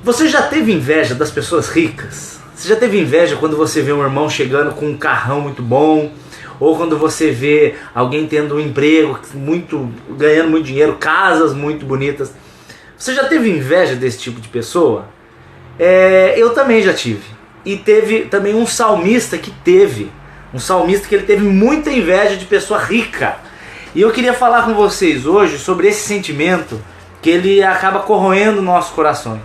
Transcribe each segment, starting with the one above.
Você já teve inveja das pessoas ricas? Você já teve inveja quando você vê um irmão chegando com um carrão muito bom? Ou quando você vê alguém tendo um emprego, ganhando muito dinheiro, casas muito bonitas? Você já teve inveja desse tipo de pessoa? Eu também já tive. E teve também um salmista que teve. Um salmista que ele teve muita inveja de pessoa rica. E eu queria falar com vocês hoje sobre esse sentimento que ele acaba corroendo nossos corações.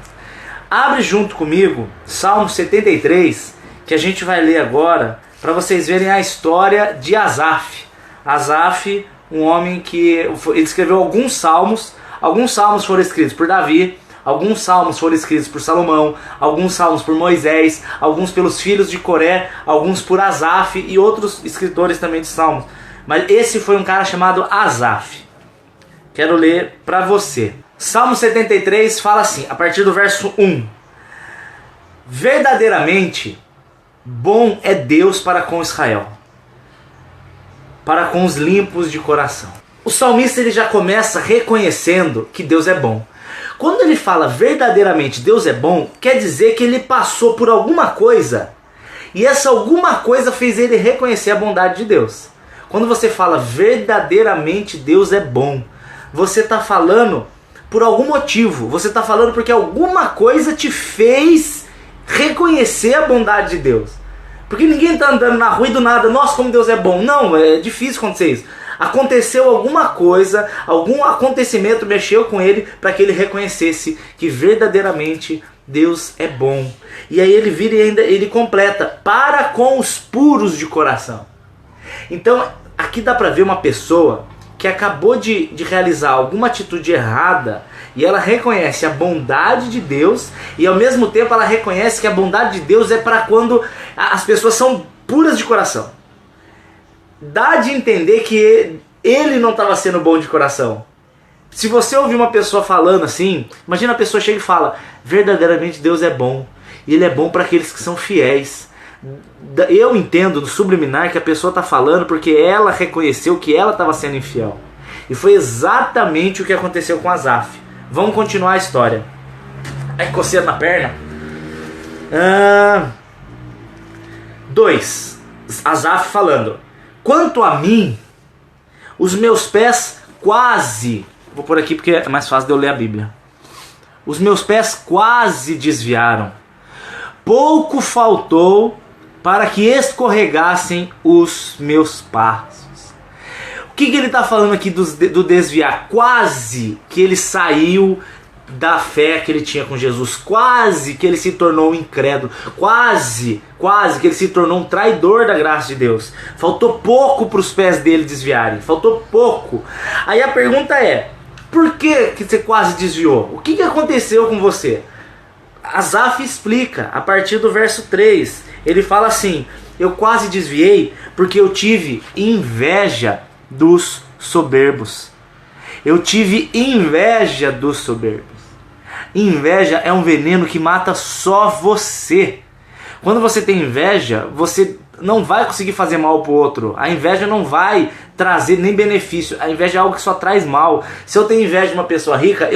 Abre junto comigo Salmo 73, que a gente vai ler agora, para vocês verem a história de Asaf. Asaf, um homem que ele escreveu alguns salmos foram escritos por Davi, alguns salmos foram escritos por Salomão, alguns salmos por Moisés, alguns pelos filhos de Coré, alguns por Asaf e outros escritores também de salmos. Mas esse foi um cara chamado Asaf. Quero ler para você. Salmo 73 fala assim, a partir do verso 1. Verdadeiramente bom é Deus para com Israel, para com os limpos de coração. O salmista ele já começa reconhecendo que Deus é bom. Quando ele fala verdadeiramente Deus é bom, quer dizer que ele passou por alguma coisa e essa alguma coisa fez ele reconhecer a bondade de Deus. Quando você fala verdadeiramente Deus é bom, você está falando por algum motivo, você está falando porque alguma coisa te fez reconhecer a bondade de Deus. Porque ninguém está andando na rua e do nada, nossa, como Deus é bom. Não, é difícil acontecer isso. Aconteceu alguma coisa, algum acontecimento mexeu com ele para que ele reconhecesse que verdadeiramente Deus é bom. E aí ele vira e ainda ele completa, para com os puros de coração. Então aqui dá para ver uma pessoa que acabou de realizar alguma atitude errada e ela reconhece a bondade de Deus e ao mesmo tempo ela reconhece que a bondade de Deus é para quando as pessoas são puras de coração. Dá de entender que ele não estava sendo bom de coração. Se você ouvir uma pessoa falando assim, imagina a pessoa chega e fala, verdadeiramente Deus é bom, e Ele é bom para aqueles que são fiéis. Eu entendo no subliminar que a pessoa está falando porque ela reconheceu que ela estava sendo infiel. E foi exatamente o que aconteceu com Asaf. Vamos continuar a história. Ai, coceira na perna. 2. Asaf falando, quanto a mim, os meus pés quase... Vou por aqui porque é mais fácil de eu ler a Bíblia. Os meus pés quase desviaram. Pouco faltou para que escorregassem os meus passos. O que ele está falando aqui do desviar? Quase que ele saiu da fé que ele tinha com Jesus. Quase que ele se tornou um incrédulo. Quase que ele se tornou um traidor da graça de Deus. Faltou pouco para os pés dele desviarem. Faltou pouco. Aí a pergunta é, por que você quase desviou? O que aconteceu com você? Asaf explica a partir do verso 3. Ele fala assim, eu quase desviei porque eu tive inveja dos soberbos. Eu tive inveja dos soberbos. Inveja é um veneno que mata só você. Quando você tem inveja, você não vai conseguir fazer mal pro outro. A inveja não vai trazer nem benefício. A inveja é algo que só traz mal. Se eu tenho inveja de uma pessoa rica,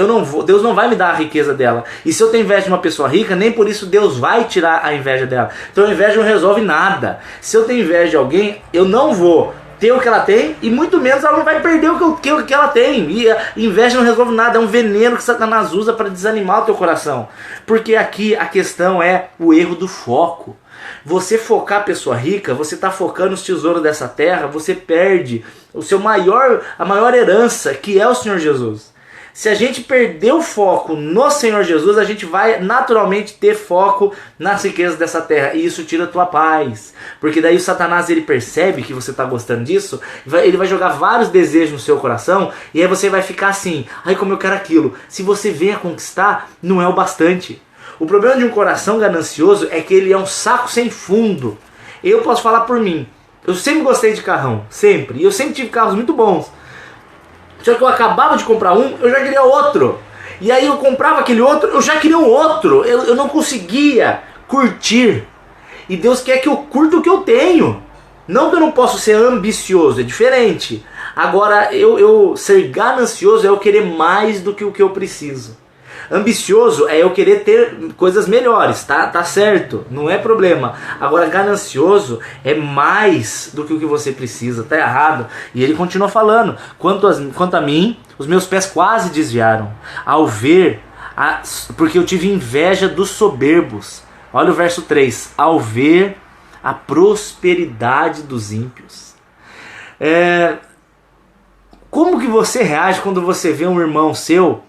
Deus não vai me dar a riqueza dela. E se eu tenho inveja de uma pessoa rica, nem por isso Deus vai tirar a inveja dela. Então a inveja não resolve nada. Se eu tenho inveja de alguém, eu não vou ter o que ela tem e muito menos ela não vai perder o que ela tem. E a inveja não resolve nada, é um veneno que Satanás usa para desanimar o teu coração. Porque aqui a questão é o erro do foco. Você focar a pessoa rica, você está focando os tesouros dessa terra, você perde a maior herança, que é o Senhor Jesus. Se a gente perder o foco no Senhor Jesus, a gente vai naturalmente ter foco nas riquezas dessa terra. E isso tira a tua paz. Porque daí o Satanás ele percebe que você está gostando disso, ele vai jogar vários desejos no seu coração, e aí você vai ficar assim, ai como eu quero aquilo. Se você vem a conquistar, não é o bastante. O problema de um coração ganancioso é que ele é um saco sem fundo. Eu posso falar por mim. Eu sempre gostei de carrão, sempre. E eu sempre tive carros muito bons. Só que eu acabava de comprar um, eu já queria outro. E aí eu comprava aquele outro, eu já queria um outro. Eu não conseguia curtir. E Deus quer que eu curta o que eu tenho. Não que eu não possa ser ambicioso, é diferente. Agora, eu ser ganancioso é eu querer mais do que o que eu preciso. Ambicioso é eu querer ter coisas melhores, tá certo, não é problema. Agora, ganancioso é mais do que o que você precisa, tá errado. E ele continua falando: quanto a mim, os meus pés quase desviaram, ao ver, porque eu tive inveja dos soberbos. Olha o verso 3: ao ver a prosperidade dos ímpios. Como que você reage quando você vê um irmão seu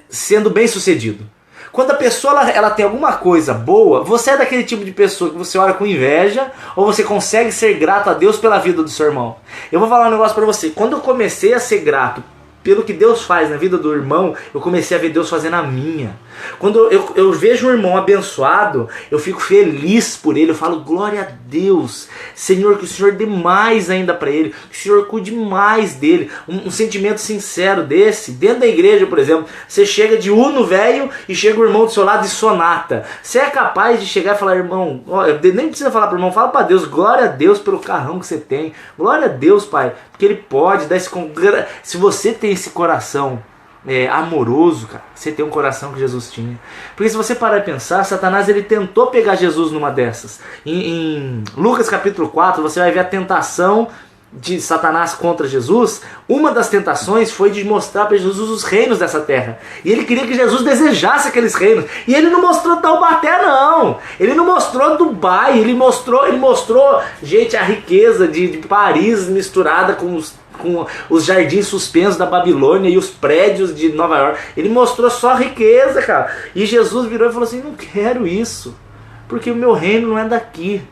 sendo bem sucedido? Quando a pessoa ela tem alguma coisa boa, você é daquele tipo de pessoa que você olha com inveja, ou você consegue ser grato a Deus pela vida do seu irmão? Eu vou falar um negócio pra você. Quando eu comecei a ser grato pelo que Deus faz na vida do irmão, eu comecei a ver Deus fazendo a minha. Quando eu vejo um irmão abençoado, eu fico feliz por ele. Eu falo: glória a Deus, Senhor, que o Senhor dê mais ainda para ele, que o Senhor cuide mais dele. Um sentimento sincero desse, dentro da igreja, por exemplo, você chega de Uno velho e chega o irmão do seu lado de Sonata. Você é capaz de chegar e falar: irmão, nem precisa falar pro irmão, fala para Deus: glória a Deus pelo carrão que você tem, glória a Deus, Pai, porque ele pode dar esse... Se você tem esse coração amoroso, cara, você tem um coração que Jesus tinha. Porque se você parar e pensar, Satanás ele tentou pegar Jesus numa dessas. Em Lucas capítulo 4, você vai ver a tentação de Satanás contra Jesus. Uma das tentações foi de mostrar para Jesus os reinos dessa terra. E ele queria que Jesus desejasse aqueles reinos. E ele não mostrou Taubaté, não. Ele não mostrou Dubai. Ele mostrou, gente, a riqueza de Paris misturada com os jardins suspensos da Babilônia e os prédios de Nova York. Ele mostrou só a riqueza, cara. E Jesus virou e falou assim: não quero isso, porque o meu reino não é daqui.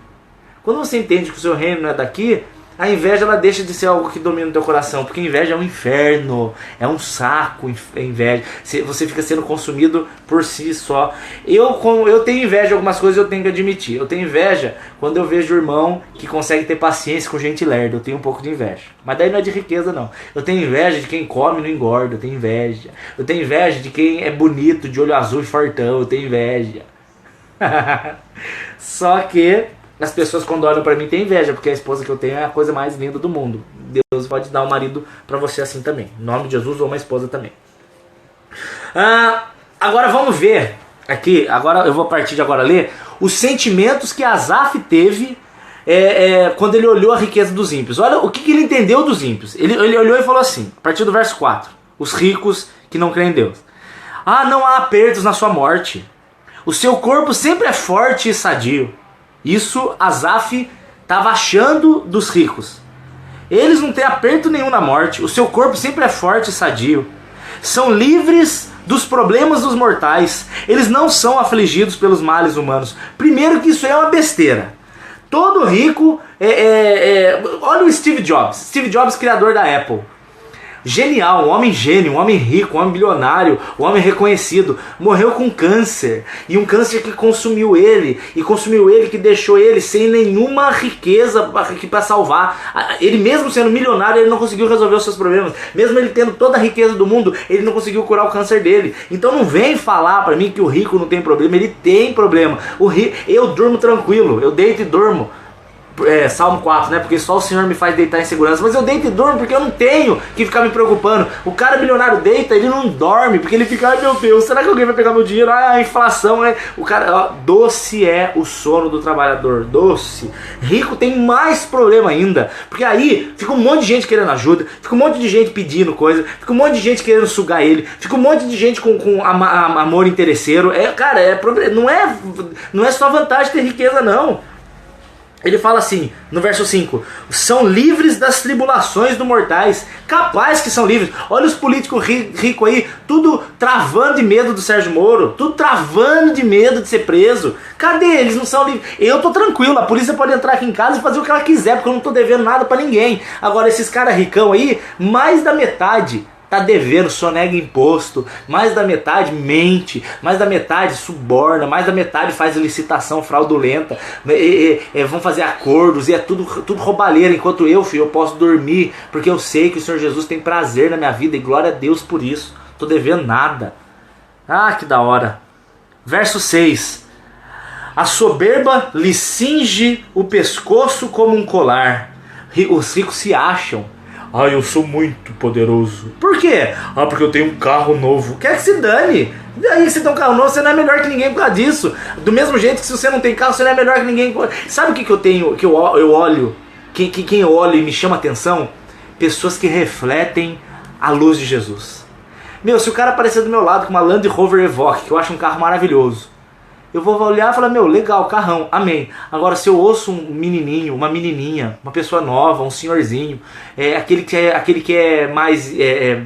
Quando você entende que o seu reino não é daqui, a inveja ela deixa de ser algo que domina o teu coração, porque inveja é um inferno, é um saco, inveja. Você fica sendo consumido por si só. Eu tenho inveja de algumas coisas, eu tenho que admitir. Eu tenho inveja quando eu vejo o irmão que consegue ter paciência com gente lerda. Eu tenho um pouco de inveja. Mas daí não é de riqueza, não. Eu tenho inveja de quem come e não engorda. Eu tenho inveja. Eu tenho inveja de quem é bonito, de olho azul e fortão. Eu tenho inveja. Só que as pessoas quando olham pra mim têm inveja, porque a esposa que eu tenho é a coisa mais linda do mundo. Deus pode dar um marido pra você assim também, em nome de Jesus, ou uma esposa também. Agora vamos ver aqui, agora eu vou partir de agora ler os sentimentos que Asaf teve quando ele olhou a riqueza dos ímpios. Olha o que ele entendeu dos ímpios. Ele olhou e falou assim, a partir do verso 4: os ricos que não creem em Deus. Não há apertos na sua morte, o seu corpo sempre é forte e sadio. Isso Asaf estava achando dos ricos. Eles não têm aperto nenhum na morte, o seu corpo sempre é forte e sadio. São livres dos problemas dos mortais, eles não são afligidos pelos males humanos. Primeiro que isso é uma besteira. Todo rico olha o Steve Jobs, criador da Apple. Genial, um homem gênio, um homem rico, um homem bilionário, um homem reconhecido, morreu com câncer, e um câncer que consumiu ele, que deixou ele sem nenhuma riqueza para salvar. Ele mesmo sendo milionário, ele não conseguiu resolver os seus problemas. Mesmo ele tendo toda a riqueza do mundo, ele não conseguiu curar o câncer dele. Então não vem falar para mim que o rico não tem problema, ele tem problema. Eu durmo tranquilo, eu deito e durmo. Salmo 4, né? Porque só o Senhor me faz deitar em segurança. Mas eu deito e durmo porque eu não tenho que ficar me preocupando. O cara milionário deita, ele não dorme, porque ele fica: ai meu Deus, será que alguém vai pegar meu dinheiro? A inflação, o cara, doce é o sono do trabalhador, doce. Rico tem mais problema ainda, porque aí fica um monte de gente querendo ajuda, fica um monte de gente pedindo coisa, fica um monte de gente querendo sugar ele, fica um monte de gente com amor interesseiro. Não é só vantagem ter riqueza, não. Ele fala assim, no verso 5: são livres das tribulações dos mortais. Capaz que são livres. Olha os políticos ricos aí, tudo travando de medo do Sérgio Moro, tudo travando de medo de ser preso. Cadê? Eles não são livres. Eu tô tranquilo, a polícia pode entrar aqui em casa e fazer o que ela quiser, porque eu não tô devendo nada pra ninguém. Agora esses caras ricão aí, mais da metade tá devendo, sonega imposto, mais da metade mente, mais da metade suborna, mais da metade faz licitação fraudulenta, vão fazer acordos, e é tudo roubalheira, enquanto eu posso dormir, porque eu sei que o Senhor Jesus tem prazer na minha vida, e glória a Deus por isso, tô devendo nada. Que da hora. Verso 6: a soberba lhe cinge o pescoço como um colar. Os ricos se acham: eu sou muito poderoso. Por quê? Porque eu tenho um carro novo. Quer que se dane. E aí você tem um carro novo, você não é melhor que ninguém por causa disso. Do mesmo jeito que se você não tem carro, você não é melhor que ninguém. Sabe o que eu tenho, que eu olho, quem eu olho e me chama atenção? Pessoas que refletem a luz de Jesus. Meu, se o cara aparecer do meu lado com uma Land Rover Evoque, que eu acho um carro maravilhoso, eu vou olhar e falar, meu, legal, carrão, amém. Agora, se eu ouço um menininho, uma menininha, uma pessoa nova, um senhorzinho, aquele que é mais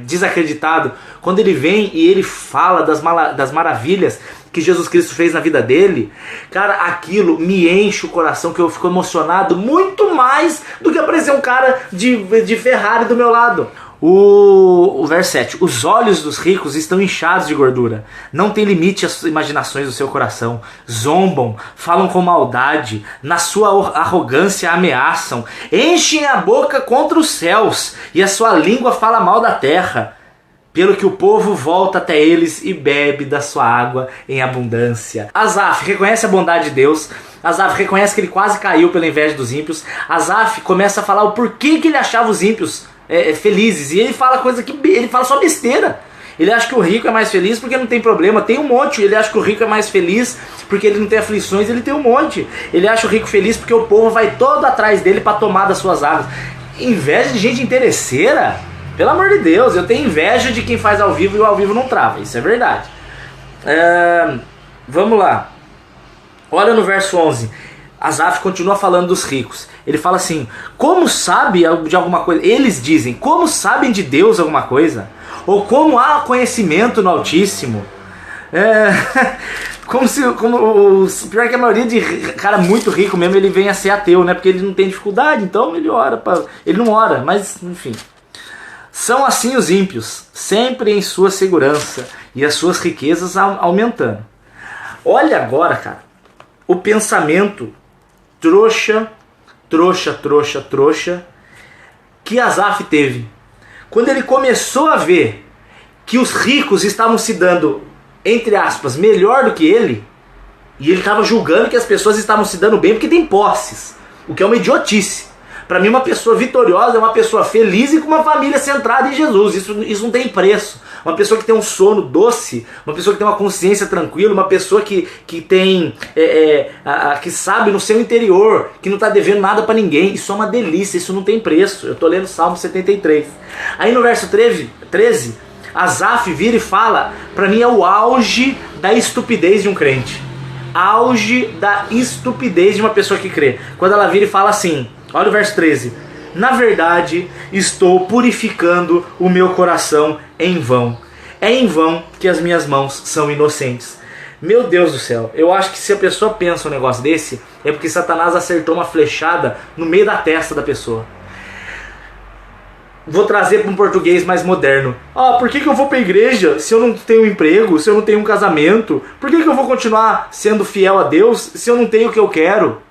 desacreditado, quando ele vem e ele fala das maravilhas que Jesus Cristo fez na vida dele, cara, aquilo me enche o coração, que eu fico emocionado muito mais do que aparecer um cara de Ferrari do meu lado. O verso 7: os olhos dos ricos estão inchados de gordura, não tem limite às imaginações do seu coração, zombam, falam com maldade, na sua arrogância ameaçam, enchem a boca contra os céus, e a sua língua fala mal da terra, pelo que o povo volta até eles e bebe da sua água em abundância. Asaf reconhece a bondade de Deus. Asaf reconhece que ele quase caiu pela inveja dos ímpios. Asaf começa a falar o porquê que ele achava os ímpios felizes, e ele fala ele fala só besteira. Ele acha que o rico é mais feliz porque não tem problema, tem um monte. Ele acha que o rico é mais feliz porque ele não tem aflições, ele tem um monte. Ele acha o rico feliz porque o povo vai todo atrás dele para tomar das suas águas. Inveja de gente interesseira? Pelo amor de Deus, eu tenho inveja de quem faz ao vivo e o ao vivo não trava, isso é verdade. Vamos lá, olha no verso 11. Asaf continua falando dos ricos. Ele fala assim: como sabe de alguma coisa? Eles dizem: como sabem de Deus alguma coisa? Ou como há conhecimento no Altíssimo? Pior que a maioria de cara muito rico mesmo, ele vem a ser ateu, né? Porque ele não tem dificuldade, então ele ora ele não ora, mas enfim. São assim os ímpios, sempre em sua segurança, e as suas riquezas aumentando. Olha agora, cara, o pensamento trouxa que Asaf teve. Quando ele começou a ver que os ricos estavam se dando, entre aspas, melhor do que ele, e ele estava julgando que as pessoas estavam se dando bem porque tem posses, o que é uma idiotice. Para mim, uma pessoa vitoriosa é uma pessoa feliz e com uma família centrada em Jesus. Isso não tem preço. Uma pessoa que tem um sono doce, uma pessoa que tem uma consciência tranquila, uma pessoa que tem que sabe no seu interior, que não está devendo nada para ninguém. Isso é uma delícia, isso não tem preço. Eu estou lendo Salmo 73. Aí no verso 13, Asaf vira e fala, para mim é o auge da estupidez de um crente. Auge da estupidez de uma pessoa que crê. Quando ela vira e fala assim, olha o verso 13: na verdade, estou purificando o meu coração em vão. É em vão que as minhas mãos são inocentes. Meu Deus do céu, eu acho que se a pessoa pensa um negócio desse, é porque Satanás acertou uma flechada no meio da testa da pessoa. Vou trazer para um português mais moderno. Por que eu vou para a igreja se eu não tenho um emprego, se eu não tenho um casamento? Por que eu vou continuar sendo fiel a Deus se eu não tenho o que eu quero?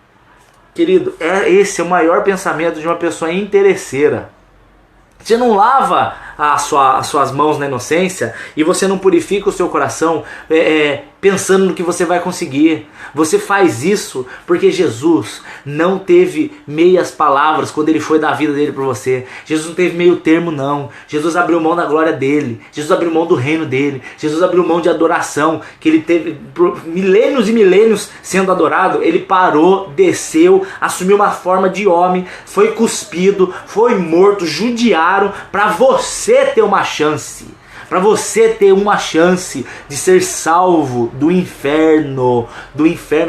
Querido, esse é o maior pensamento de uma pessoa interesseira. Você não lava as suas mãos na inocência e você não purifica o seu coração pensando no que você vai conseguir. Você faz isso porque Jesus não teve meias palavras quando ele foi dar a vida dele para você. Jesus não teve meio termo, não. Jesus abriu mão da glória dele. Jesus abriu mão do reino dele. Jesus abriu mão de adoração que ele teve por milênios e milênios sendo adorado. Ele parou, desceu, assumiu uma forma de homem, foi cuspido, foi morto, judiaram para você ter uma chance. Para você ter uma chance de ser salvo do inferno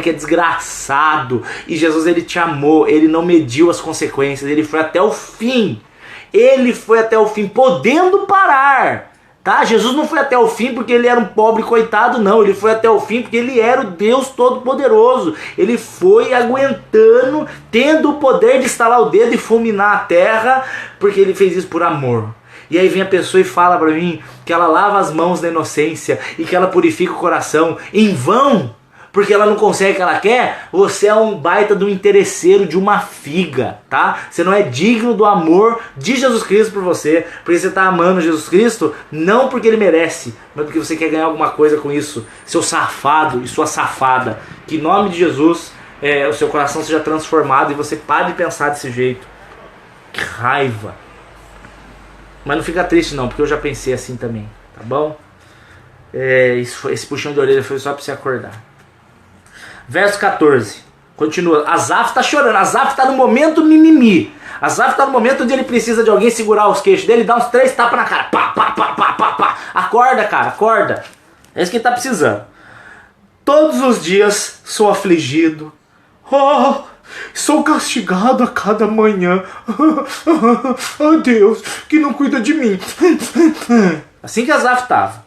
que é desgraçado. E Jesus, ele te amou, ele não mediu as consequências, ele foi até o fim. Ele foi até o fim, podendo parar. Tá? Jesus não foi até o fim porque ele era um pobre coitado, não. Ele foi até o fim porque ele era o Deus Todo-Poderoso. Ele foi aguentando, tendo o poder de estalar o dedo e fulminar a terra, porque ele fez isso por amor. E aí vem a pessoa e fala pra mim que ela lava as mãos da inocência e que ela purifica o coração em vão, porque ela não consegue o que ela quer. Você é um baita de um interesseiro, de uma figa, tá? Você não é digno do amor de Jesus Cristo por você, porque você tá amando Jesus Cristo não porque ele merece, mas porque você quer ganhar alguma coisa com isso. Seu safado e sua safada. Que em nome de Jesus o seu coração seja transformado e você pare de pensar desse jeito. Que raiva. Mas não fica triste não, porque eu já pensei assim também, tá bom? Esse puxão de orelha foi só para você acordar. Verso 14. Continua. Asaf está chorando. Asaf está no momento mimimi. Asaf está no momento onde ele precisa de alguém segurar os queixos dele e dar uns 3 tapas na cara. Pá, pá, pá, pá, pá, pá. Acorda, cara, acorda. É isso que ele está precisando. Todos os dias sou afligido. Oh, sou castigado a cada manhã. Oh Deus, que não cuida de mim. Assim que Asaf estava.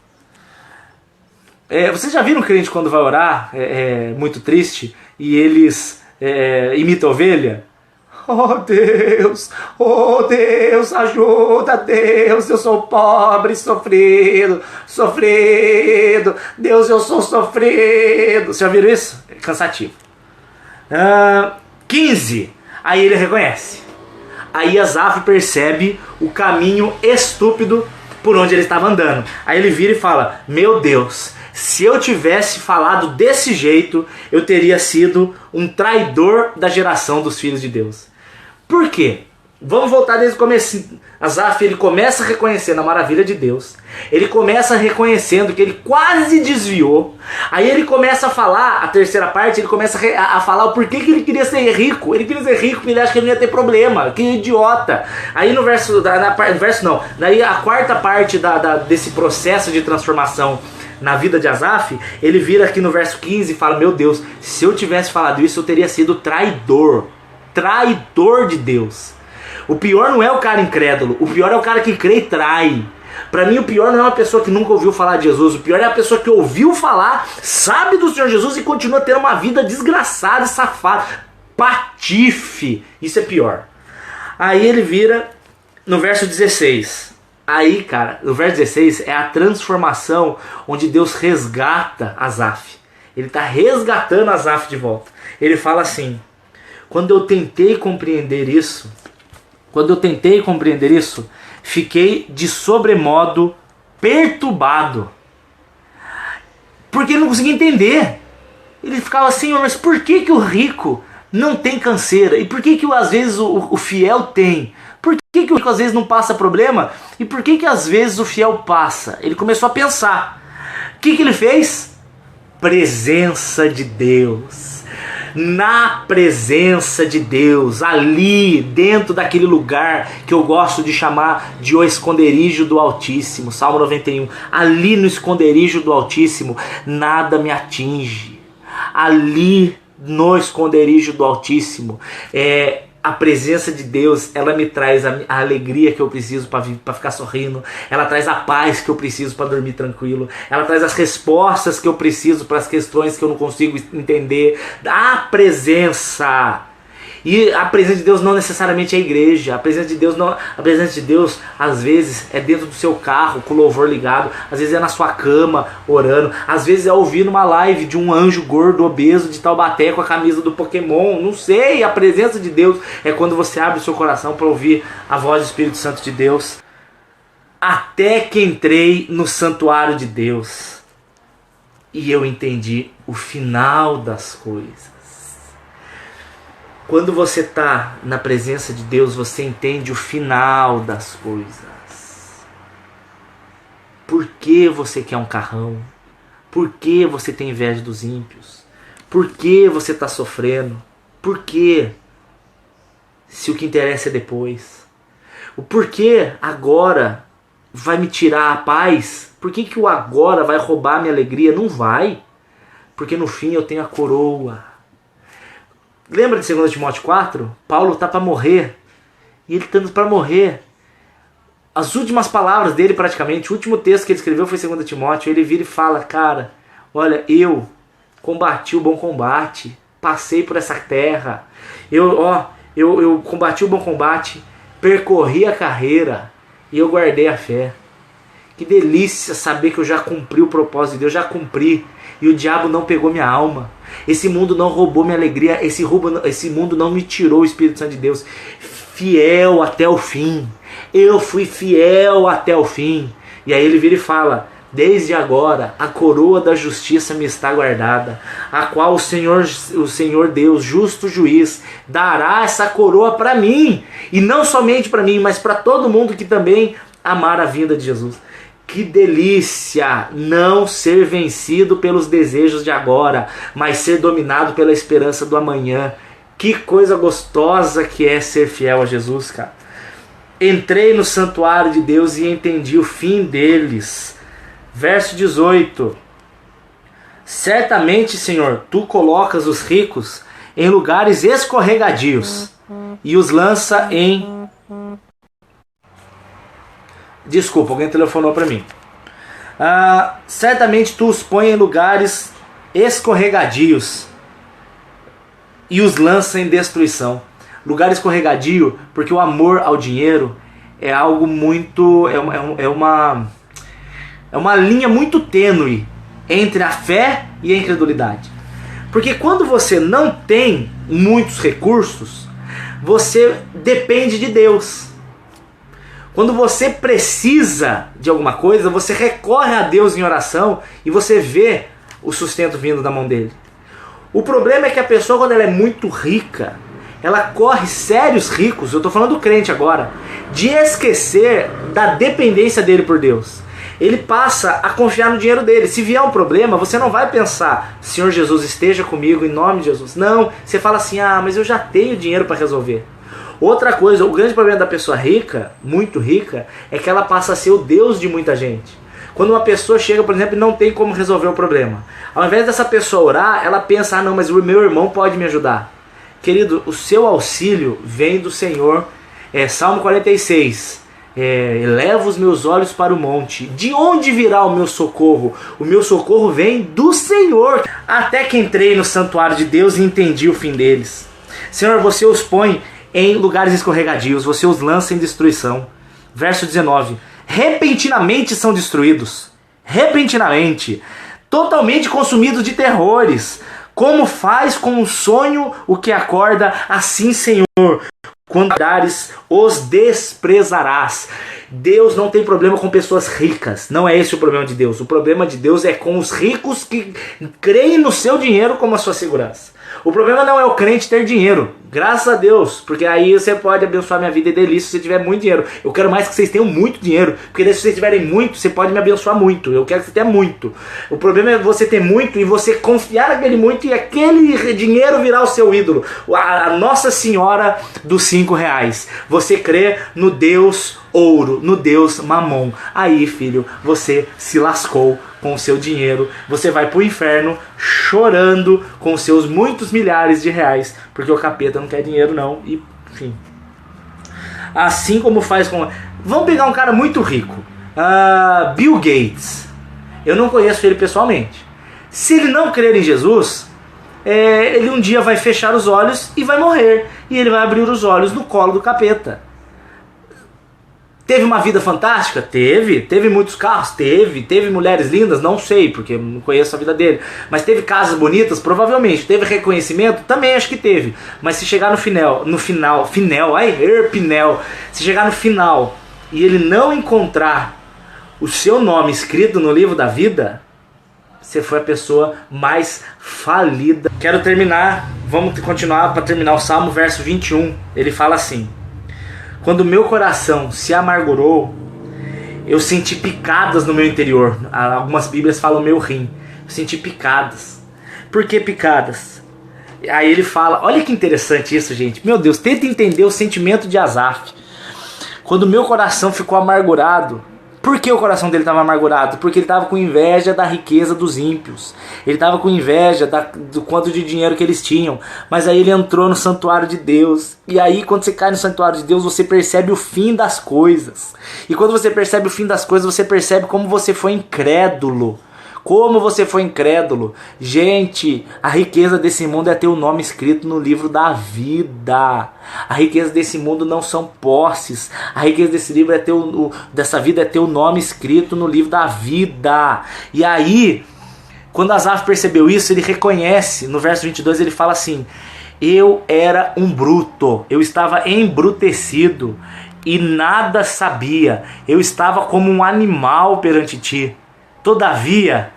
Vocês já viram um crente quando vai orar, muito triste, e eles imitam a ovelha? Oh Deus, ajuda, Deus, eu sou pobre, sofrido, Deus, eu sou sofrido. Vocês já viram isso? É cansativo. 15. Aí ele reconhece. Aí Asaf percebe o caminho estúpido por onde ele estava andando. Aí ele vira e fala: meu Deus, se eu tivesse falado desse jeito, eu teria sido um traidor da geração dos filhos de Deus. Por quê? Vamos voltar desde o começo. Asaf, ele começa reconhecendo a maravilha de Deus. Ele começa reconhecendo que ele quase desviou. Aí ele começa a falar, a terceira parte, ele começa a falar o porquê que ele queria ser rico. Ele queria ser rico porque ele acha que ele não ia ter problema. Que idiota. Aí no verso, daí a quarta parte desse processo de transformação na vida de Asaf, ele vira aqui no verso 15 e fala: meu Deus, se eu tivesse falado isso, eu teria sido traidor de Deus. O pior não é o cara incrédulo, o pior é o cara que crê e trai. Pra mim o pior não é uma pessoa que nunca ouviu falar de Jesus, o pior é a pessoa que ouviu falar, sabe do Senhor Jesus e continua tendo uma vida desgraçada e safada, patife. Isso é pior. Aí ele vira no verso 16. Aí, cara, no verso 16 é a transformação onde Deus resgata Asaf. Ele está resgatando Asaf de volta. Ele fala assim: quando eu tentei compreender isso, fiquei de sobremodo perturbado. Porque ele não conseguia entender. Ele ficava assim: mas por que o rico não tem canseira? E por que às vezes o fiel tem? Por que o rico às vezes não passa problema? E por que às vezes o fiel passa? Ele começou a pensar. O que ele fez? Presença de Deus. Na presença de Deus, ali dentro daquele lugar que eu gosto de chamar de o esconderijo do Altíssimo, Salmo 91, ali no esconderijo do Altíssimo nada me atinge. Ali no esconderijo do Altíssimo, a presença de Deus, ela me traz a alegria que eu preciso para ficar sorrindo. Ela traz a paz que eu preciso para dormir tranquilo. Ela traz as respostas que eu preciso para as questões que eu não consigo entender. A presença. E a presença de Deus não necessariamente é a igreja. A presença de Deus às vezes é dentro do seu carro com o louvor ligado. Às vezes é na sua cama orando. Às vezes é ouvindo uma live de um anjo gordo obeso de Taubaté com a camisa do Pokémon. Não sei. A presença de Deus é quando você abre o seu coração para ouvir a voz do Espírito Santo de Deus. Até que entrei no santuário de Deus e eu entendi o final das coisas. Quando você está na presença de Deus, você entende o final das coisas. Por que você quer um carrão? Por que você tem inveja dos ímpios? Por que você está sofrendo? Por quê? Se o que interessa é depois. O porquê agora vai me tirar a paz? Por que o agora vai roubar a minha alegria? Não vai. Porque no fim eu tenho a coroa. Lembra de 2 Timóteo 4? Paulo está para morrer. E ele está para morrer. As últimas palavras dele, praticamente, o último texto que ele escreveu foi 2 Timóteo. Ele vira e fala: cara, olha, eu combati o bom combate. Passei por essa terra. Eu combati o bom combate. Percorri a carreira. E eu guardei a fé. Que delícia saber que eu já cumpri o propósito de Deus. Já cumpri. E o diabo não pegou minha alma. Esse mundo não roubou minha alegria. Esse mundo não me tirou o Espírito Santo de Deus. Fiel até o fim. Eu fui fiel até o fim. E aí ele vira e fala: desde agora a coroa da justiça me está guardada, a qual o Senhor Deus, justo juiz, dará essa coroa para mim. E não somente para mim, mas para todo mundo que também amar a vinda de Jesus. Que delícia não ser vencido pelos desejos de agora, mas ser dominado pela esperança do amanhã. Que coisa gostosa que é ser fiel a Jesus, cara. Entrei no santuário de Deus e entendi o fim deles. Verso 18. Certamente, Senhor, tu colocas os ricos em lugares escorregadios e os lança em... Desculpa, alguém telefonou para mim. Certamente tu os põe em lugares escorregadios e os lança em destruição. Lugar escorregadio, porque o amor ao dinheiro é algo muito... É uma linha muito tênue entre a fé e a incredulidade. Porque quando você não tem muitos recursos, você depende de Deus. Quando você precisa de alguma coisa, você recorre a Deus em oração e você vê o sustento vindo da mão dele. O problema é que a pessoa, quando ela é muito rica, ela corre sérios riscos, eu estou falando do crente agora, de esquecer da dependência dele por Deus. Ele passa a confiar no dinheiro dele. Se vier um problema, você não vai pensar, Senhor Jesus, esteja comigo em nome de Jesus. Não, você fala assim, mas eu já tenho dinheiro para resolver. Outra coisa, o grande problema da pessoa rica, muito rica, é que ela passa a ser o Deus de muita gente. Quando uma pessoa chega, por exemplo, e não tem como resolver o problema, ao invés dessa pessoa orar, ela pensa, não, mas o meu irmão pode me ajudar. Querido, o seu auxílio vem do Senhor. Salmo 46. Eleva os meus olhos para o monte. De onde virá o meu socorro? O meu socorro vem do Senhor. Até que entrei no santuário de Deus e entendi o fim deles. Senhor, você os põe em lugares escorregadios, você os lança em destruição. Verso 19. Repentinamente são destruídos. Repentinamente. Totalmente consumidos de terrores. Como faz com um sonho o que acorda, assim, Senhor, quando dares, os desprezarás. Deus não tem problema com pessoas ricas. Não é esse o problema de Deus. O problema de Deus é com os ricos que creem no seu dinheiro como a sua segurança. O problema não é o crente ter dinheiro, graças a Deus, porque aí você pode abençoar minha vida e delícia se você tiver muito dinheiro. Eu quero mais que vocês tenham muito dinheiro, porque daí se vocês tiverem muito, você pode me abençoar muito. Eu quero que você tenha muito. O problema é você ter muito e você confiar naquele muito e aquele dinheiro virar o seu ídolo. A Nossa Senhora dos 5 reais. Você crê no Deus ouro, no Deus mamon. Aí, filho, você se lascou com o seu dinheiro. Você vai pro inferno chorando com os seus muitos milhares de reais, porque o capeta não quer dinheiro não. E, enfim, assim como faz com... Vamos pegar um cara muito rico, Bill Gates. Eu não conheço ele pessoalmente. Se ele não crer em Jesus, ele um dia vai fechar os olhos e vai morrer, e ele vai abrir os olhos no colo do capeta. Teve uma vida fantástica? Teve. Teve muitos carros? Teve mulheres lindas? Não sei, porque não conheço a vida dele. Mas teve casas bonitas? Provavelmente. Teve reconhecimento? Também acho que teve. Mas se chegar se chegar no final e ele não encontrar o seu nome escrito no livro da vida, você foi a pessoa mais falida. Quero terminar, vamos continuar para terminar o Salmo, verso 21. Ele fala assim: quando meu coração se amargurou, eu senti picadas no meu interior. Algumas bíblias falam meu rim. Eu senti picadas. Por que picadas? Aí ele fala, olha que interessante isso, gente. Meu Deus, tenta entender o sentimento de Asaf. Quando meu coração ficou amargurado. Por que o coração dele estava amargurado? Porque ele estava com inveja da riqueza dos ímpios. Ele estava com inveja do quanto de dinheiro que eles tinham. Mas aí ele entrou no santuário de Deus. E aí quando você cai no santuário de Deus, você percebe o fim das coisas. E quando você percebe o fim das coisas, você percebe como você foi incrédulo. Como você foi incrédulo. Gente, a riqueza desse mundo é ter o nome escrito no livro da vida. A riqueza desse mundo não são posses. A riqueza desse livro dessa vida é ter o nome escrito no livro da vida. E aí, quando Asaf percebeu isso, ele reconhece, no verso 22 ele fala assim: eu era um bruto, eu estava embrutecido e nada sabia. Eu estava como um animal perante ti. Todavia,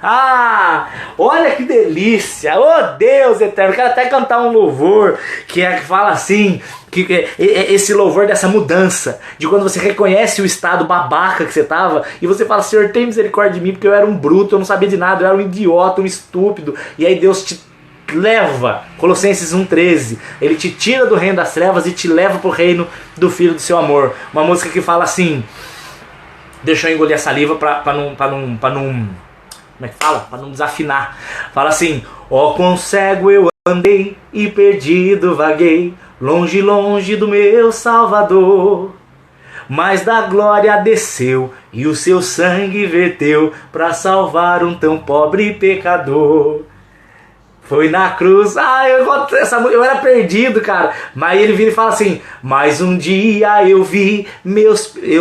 olha que delícia, oh Deus eterno, quero até cantar um louvor que fala assim, que esse louvor dessa mudança, de quando você reconhece o estado babaca que você estava, e você fala, Senhor, tem misericórdia de mim, porque eu era um bruto, eu não sabia de nada, eu era um idiota, um estúpido, e aí Deus te leva, Colossenses 1,13, Ele te tira do reino das trevas e te leva para o reino do Filho do seu amor. Uma música que fala assim, deixa eu engolir a saliva pra não, como é que fala? Pra não desafinar. Fala assim, ó quão cego eu andei e perdido vaguei, longe, longe do meu Salvador. Mas da glória desceu e o seu sangue verteu pra salvar um tão pobre pecador. Foi na cruz, eu era perdido, cara. Mas ele vira e fala assim, mais um dia eu vi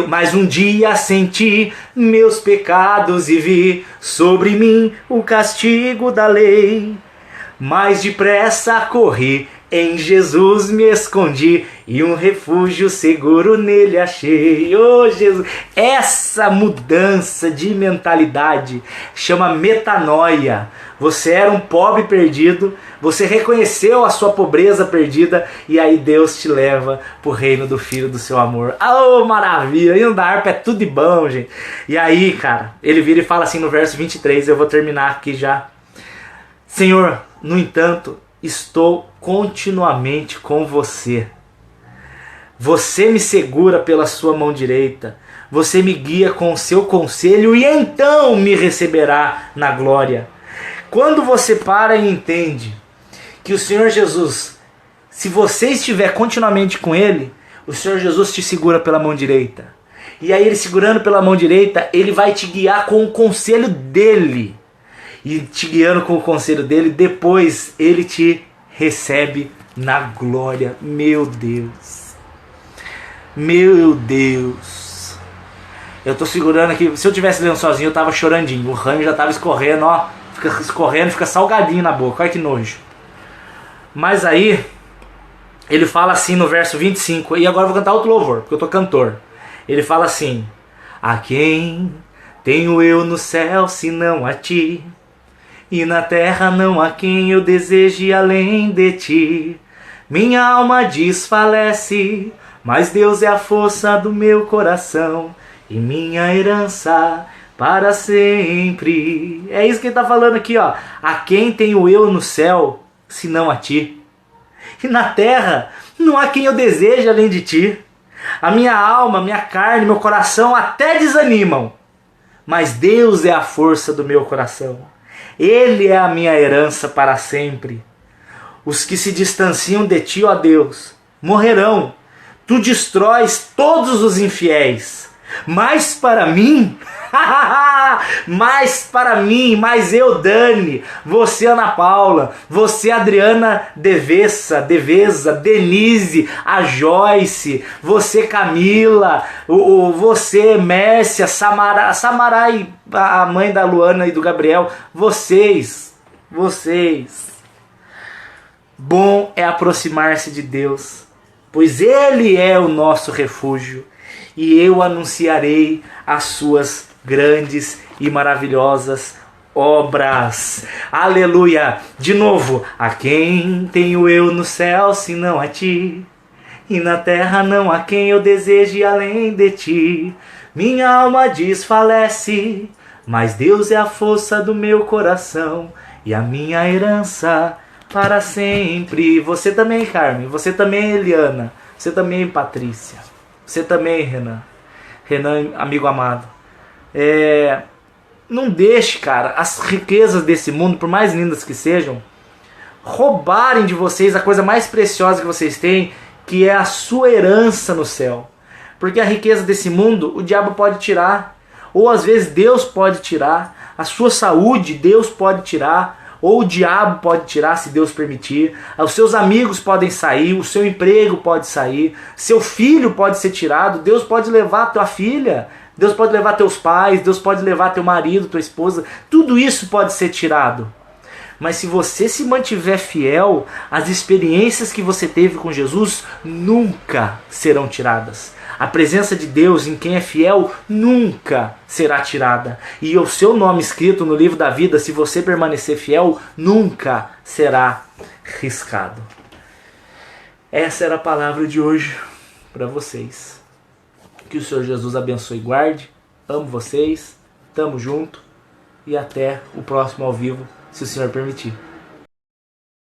mais um dia senti meus pecados e vi sobre mim o castigo da lei. Mais depressa corri, em Jesus me escondi e um refúgio seguro nele achei. Oh Jesus, essa mudança de mentalidade chama metanoia. Você era um pobre perdido, você reconheceu a sua pobreza perdida e aí Deus te leva para o reino do Filho do seu amor. Oh, maravilha! Hino da harpa é tudo de bom, gente. E aí, cara, ele vira e fala assim no verso 23, eu vou terminar aqui já. Senhor, no entanto, estou continuamente com você. Você me segura pela sua mão direita. Você me guia com o seu conselho e então me receberá na glória. Quando você para e entende que o Senhor Jesus, se você estiver continuamente com Ele, o Senhor Jesus te segura pela mão direita. E aí Ele segurando pela mão direita, Ele vai te guiar com o conselho dEle. E te guiando com o conselho dEle, depois Ele te recebe na glória. Meu Deus. Meu Deus. Eu tô segurando aqui. Se eu tivesse lendo sozinho, eu tava chorandinho. O ranho já tava escorrendo, ó. Fica escorrendo, fica salgadinho na boca. Olha que nojo. Mas aí, ele fala assim no verso 25. E agora eu vou cantar outro louvor, porque eu tô cantor. Ele fala assim: a quem tenho eu no céu, senão a ti? E na terra não há quem eu deseje além de ti. Minha alma desfalece, mas Deus é a força do meu coração e minha herança para sempre. É isso que ele está falando aqui, ó. A quem tenho eu no céu, senão a ti? E na terra não há quem eu deseje além de ti. A minha alma, minha carne, meu coração até desanimam, mas Deus é a força do meu coração. Ele é a minha herança para sempre. Os que se distanciam de ti, ó Deus, morrerão. Tu destróis todos os infiéis. Mas para mim, mas eu, Dani, você, Ana Paula, você, Adriana Devesa, Denise, a Joyce, você, Camila, você, Mércia, Samarai, a mãe da Luana e do Gabriel, vocês. Bom é aproximar-se de Deus, pois Ele é o nosso refúgio, e eu anunciarei as suas grandes e maravilhosas obras. Aleluia! De novo, a quem tenho eu no céu, senão a ti? E na terra não há quem eu deseje além de ti. Minha alma desfalece, mas Deus é a força do meu coração e a minha herança para sempre. Você também, Carmen. Você também, Eliana. Você também, Patrícia. Você também, Renan. Renan, amigo amado. Não deixe, cara, as riquezas desse mundo, por mais lindas que sejam, roubarem de vocês a coisa mais preciosa que vocês têm, que é a sua herança no céu. Porque a riqueza desse mundo, o diabo pode tirar, ou às vezes Deus pode tirar, a sua saúde Deus pode tirar, ou o diabo pode tirar se Deus permitir, os seus amigos podem sair, o seu emprego pode sair, seu filho pode ser tirado, Deus pode levar a tua filha, Deus pode levar teus pais, Deus pode levar teu marido, tua esposa, tudo isso pode ser tirado. Mas se você se mantiver fiel, as experiências que você teve com Jesus nunca serão tiradas. A presença de Deus em quem é fiel nunca será tirada. E o seu nome escrito no livro da vida, se você permanecer fiel, nunca será riscado. Essa era a palavra de hoje para vocês. Que o Senhor Jesus abençoe e guarde. Amo vocês. Tamo junto. E até o próximo ao vivo, se o Senhor permitir.